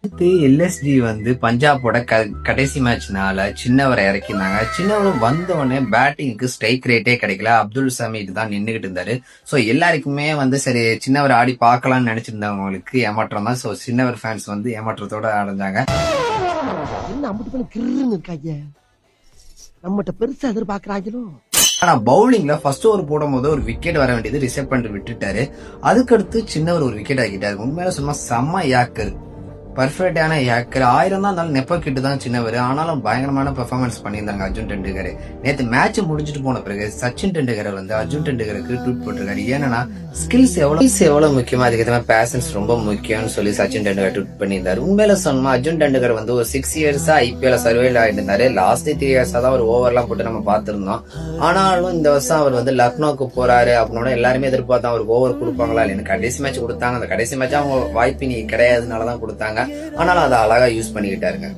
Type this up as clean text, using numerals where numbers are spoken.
அடுத்து எல்எஸ்டி வந்து பஞ்சாபோட கடைசி மேட்ச்னால சின்னவரை இறக்கினாங்க. சின்னவரும் வந்த உடனே பேட்டிங்க்கு ஸ்ட்ரைக் ரேட்டே கிடைக்கல. அப்துல் சமீத் தான் நின்னுகிட்டு இருந்தாரு. சோ எல்லாருக்குமே வந்து சரி சின்னவர் ஆடி பார்க்கலாம்னு நினைச்சிருந்தவங்களுக்கு ஏமாற்றம் தான். சோ சின்னவர் ஃபேன்ஸ் வந்து ஏமாற்றத்தோட அடைஞ்சாங்க. என்ன அம்புட்டு பண்ண கிருன்னு இருக்காங்க, நம்மகிட்ட பெருசா எதிர்பார்க்கறாங்களோ. ஆனா பவுலிங்ல ஃபர்ஸ்ட் ஓவர் போடும் போது ஒரு விக்கெட் வர வேண்டியது ரிசர்வ் பண்ணிட்டு விட்டுட்டாரு. அதுக்கடுத்து சின்னவர் ஒரு விக்கெட் ஆக்கிட்டாரு. உண்மையில சும்மா செம்ம யாக்கர், பர்ஃபெக்டான யாக்கர். 1000 தான் இருந்தாலும் நெப்ப கிட்டு தான் சின்னவர். ஆனாலும் பயங்கரமான பெர்ஃபார்மன்ஸ் பண்ணியிருந்தாங்க அர்ஜுன் டெண்டுல்கர். நேத்து மேட்ச் முடிஞ்சிட்டு போன பிறகு சச்சின் டெண்டுல்கர் வந்து அர்ஜுன் டெண்டுல்கருக்கு ட்வீட் போட்டிருக்காரு. ஏன்னா ஸ்கில்ஸ் எவ்வளவு முக்கியமா, அதுக்கு பேஷன்ஸ் ரொம்ப முக்கியம்னு சொல்லி சச்சின் டெண்டுல்கர் ட்வீட் பண்ணியிருந்தாரு. உண்மையில சொன்னா அர்ஜுன் டெண்டுல்கர் வந்து ஒரு 6 இயர்ஸா ஐபிஎல் சர்வேல ஆயிட்டு இருந்தாரு. லாஸ்ட் 3 இயர்ஸா தான் ஒரு ஓவர்லாம் போட்டு நம்ம பார்த்திருந்தோம். ஆனாலும் இந்த வருஷம் அவர் வந்து லக்னோக்கு போறாரு அப்படின்னா எல்லாருமே எதிர்பார்த்தா அவருக்கு ஓவர் கொடுப்பாங்களா இல்லைன்னு. கடைசி மேட்ச் கொடுத்தாங்க. அந்த கடைசி மேட்ச் அவங்க வாய்ப்பு நீ கிடையாதுனாலதான் கொடுத்தாங்க. ஆனாலும் அதை அழகா யூஸ் பண்ணிக்கிட்டாருங்க.